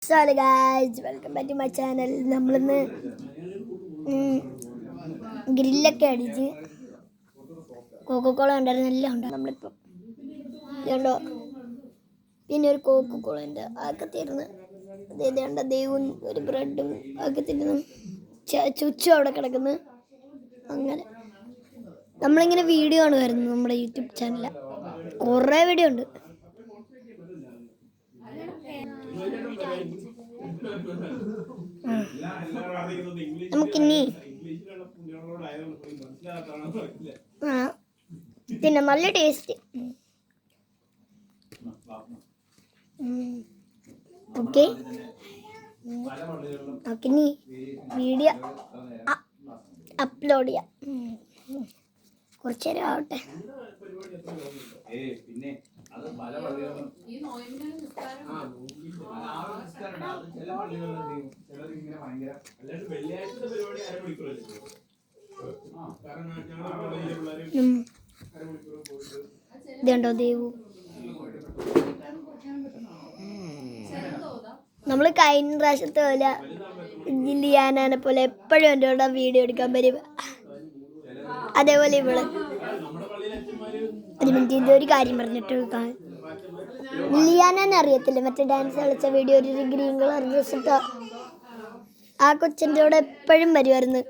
Sorry guys, welcome back to my channel. നമ്മളിന്ന് ഗ്രില്ലൊക്കെ അടിച്ച് കോക്കോക്കോള ഉണ്ടായിരുന്നു, എല്ലാം ഉണ്ട് നമ്മളിപ്പോൾ ഇതുണ്ടോ. പിന്നെ ഒരു കോക്കോക്കോള ഉണ്ട്, അതൊക്കെ തരുന്നു. ഇതേണ്ട ദൈവം ഒരു ബ്രെഡും ഒക്കെ തരുന്നു. ചുച്ചും അവിടെ കിടക്കുന്നു. അങ്ങനെ നമ്മളിങ്ങനെ വീഡിയോ ആണ് വരുന്നത് നമ്മുടെ യൂട്യൂബ് ചാനലിൽ. കുറേ വീഡിയോ ഉണ്ട്. നമുക്കിനി പിന്നെ നല്ല ടേസ്റ്റ്. ഓക്കെ, നമുക്കിനി വീഡിയോ അപ്ലോഡ് ചെയ്യാം. കുറച്ച് നേരം ആവട്ടെ. ഇതുണ്ടോ ദേവു, നമ്മൾ കഴിഞ്ഞ പ്രാവശ്യത്തെ പോലെ ലിയാനെ പോലെ എപ്പോഴും എൻ്റെ കൂടെ വീഡിയോ എടുക്കാൻ വരും. അതേപോലെ ഇവള് ഒരു മിനിറ്റ് ഒരു കാര്യം പറഞ്ഞിട്ട് ലിയാനെ അറിയത്തില്ല, മറ്റേ ഡാൻസ് കളിച്ച വീഡിയോ, ഒരു ഗ്രീൻ കളർ ഡ്രസ് ഇട്ട ആ കൊച്ചിൻ്റെ കൂടെ എപ്പോഴും വരുമായിരുന്നു,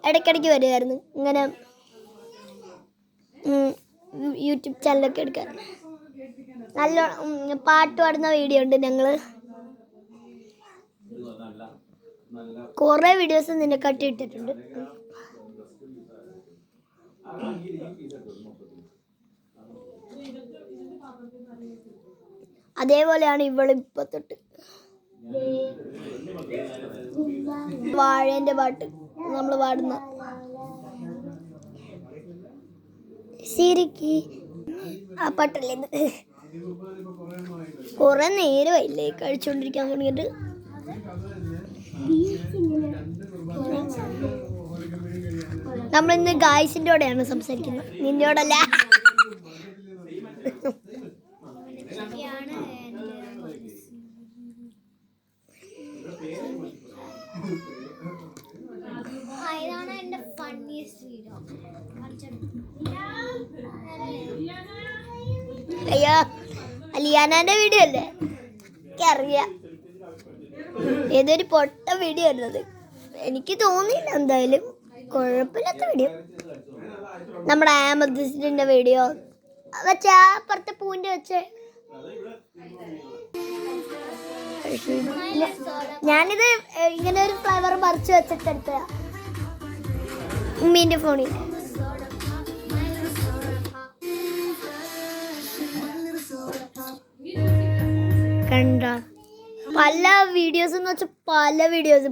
ഇടയ്ക്കിടയ്ക്ക് വരുമായിരുന്നു. ഇങ്ങനെ യൂട്യൂബ് ചാനലൊക്കെ എടുക്കാൻ നല്ല പാട്ട് പാടുന്ന വീഡിയോ ഉണ്ട്. ഞങ്ങൾ കുറേ വീഡിയോസ് നിന്നെ കട്ടിയിട്ടിട്ടുണ്ട്. അതേപോലെയാണ് ഇവളിപ്പോ തൊട്ട് വാഴേന്റെ പാട്ട് നമ്മൾ പാടുന്ന ശരിക്ക് ആ പാട്ടല്ലേ. കുറെ നേരമായില്ലേ കഴിച്ചോണ്ടിരിക്കാൻ തുടങ്ങിയിട്ട്. നമ്മളിന്ന് ഗായ്സിൻ്റെ കൂടെയാണ് സംസാരിക്കുന്നത്, നിന്നോടല്ല. അയ്യോ, ലിയാനാന്റെ വീഡിയോ അല്ലേ, എനിക്കറിയാം. ഏതൊരു പൊട്ട വീഡിയോ ആയിരുന്നത്, എനിക്ക് തോന്നിയില്ല. എന്തായാലും കുഴപ്പമില്ലാത്ത വീഡിയോ. നമ്മുടെ ആമദിന്റെ വീഡിയോ വെച്ചാ അപ്പുറത്തെ പൂവിന്റെ വെച്ച് ഞാനിത് ഇങ്ങനെ ഒരു ഫ്ലവർ മറിച്ച് വെച്ചിട്ടെടുത്ത ഉമ്മീന്റെ ഫോണിൽ. കണ്ട പല വീഡിയോസ് എന്ന് വെച്ചാൽ പല വീഡിയോസ്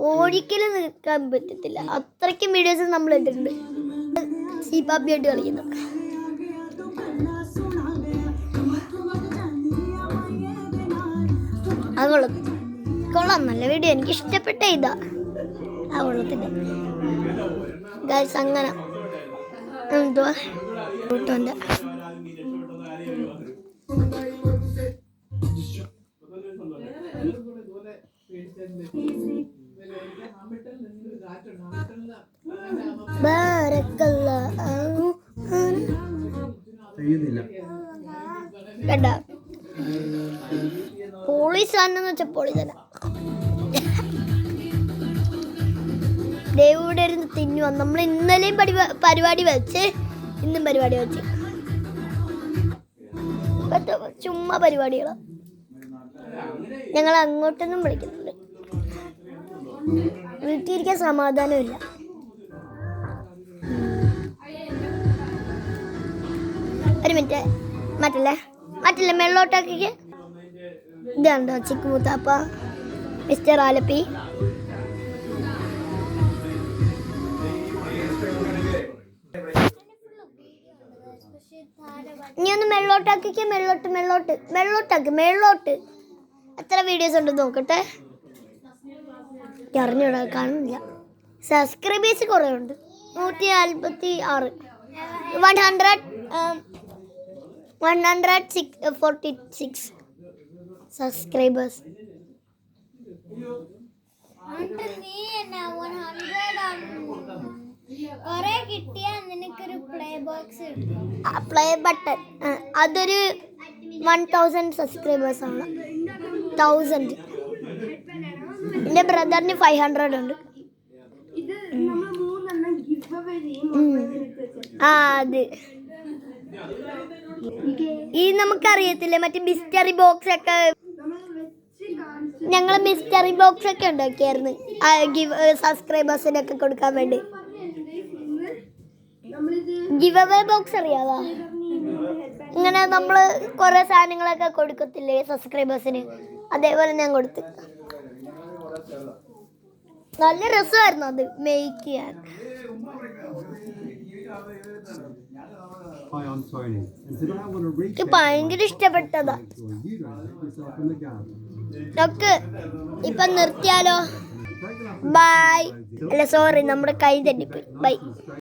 ഒരിക്കലും നിൽക്കാൻ പറ്റത്തില്ല. അത്രയ്ക്കും വീഡിയോസ് നമ്മൾ ഇട്ടിട്ടുണ്ട്. സീപ്പാപ്പിയായിട്ട് കളിക്കുന്നു. അത് കൊള്ളാം, നല്ല വീഡിയോ, എനിക്ക് ഇഷ്ടപ്പെട്ട ഇതാ ആ കൊള്ളത്തിൻ്റെ ഗൈസ്. അങ്ങനെ എന്തുവാ കൂട്ടോൻ്റെ കേട്ടാ പോളീസാണെന്ന് വെച്ചാൽ പോളീസല്ല. ദേവിടെ ഇരുന്ന് തിന്നുവാ. നമ്മൾ ഇന്നലെയും പരിപാടി വെച്ച്, ഇന്നും പരിപാടി വെച്ച്, ചുമ്മാ പരിപാടികളാ. ഞങ്ങൾ അങ്ങോട്ടൊന്നും വിളിക്കുന്നുണ്ട്. വീട്ടിലിരിക്കാൻ സമാധാനമില്ല. ഒരു മിനിറ്റ്, മറ്റല്ലേ മെള്ളോട്ടാക്കിക്ക്. ഇതുണ്ടോ ചിക്കു മുത്താപ്പ, മിസ്റ്റർ ആലപ്പി. ഇനി ഒന്ന് മെള്ളോട്ടാക്കിക്ക്. മെള്ളോട്ട് എത്ര വീഡിയോസ് ഉണ്ടെന്ന് നോക്കട്ടെ. അറിഞ്ഞൂടാ, കാണുന്നില്ല. സബ്സ്ക്രൈബേഴ്സ് കുറേ ഉണ്ട്, 146. 146. സബ്സ്ക്രൈബേഴ്സ്. പ്ലേ ബട്ടൺ അതൊരു 1000 സബ്സ്ക്രൈബേഴ്സ് ആണ്. 1000. എൻ്റെ ബ്രദറിന് 500 ഉണ്ട്. അത് ഈ നമുക്കറിയത്തില്ലേ മറ്റേ മിസ്റ്ററി ബോക്സ് ഒക്കെ, ഞങ്ങൾ മിസ്റ്ററി ബോക്സ് ഒക്കെ ഉണ്ടാക്കിയായിരുന്നു സബ്സ്ക്രൈബേഴ്സിനൊക്കെ കൊടുക്കാൻ വേണ്ടി. ഗിവ് അവേ ബോക്സ് അറിയാവാ? ഇങ്ങനെ നമ്മൾ കുറേ സാധനങ്ങളൊക്കെ കൊടുക്കത്തില്ലേ സബ്സ്ക്രൈബേഴ്സിന്, അതേപോലെ ഞാൻ കൊടുത്തു. നല്ല രസമായിരുന്നു അത് മേക്ക് ചെയ്യാൻ. എനിക്ക് ഭയങ്കര ഇഷ്ടപ്പെട്ടതാ. നമുക്ക് ഇപ്പൊ നിർത്തിയാലോ? ബൈ. അല്ല സോറി, നമ്മുടെ കൈ തട്ടിപ്പോയി. ബൈ.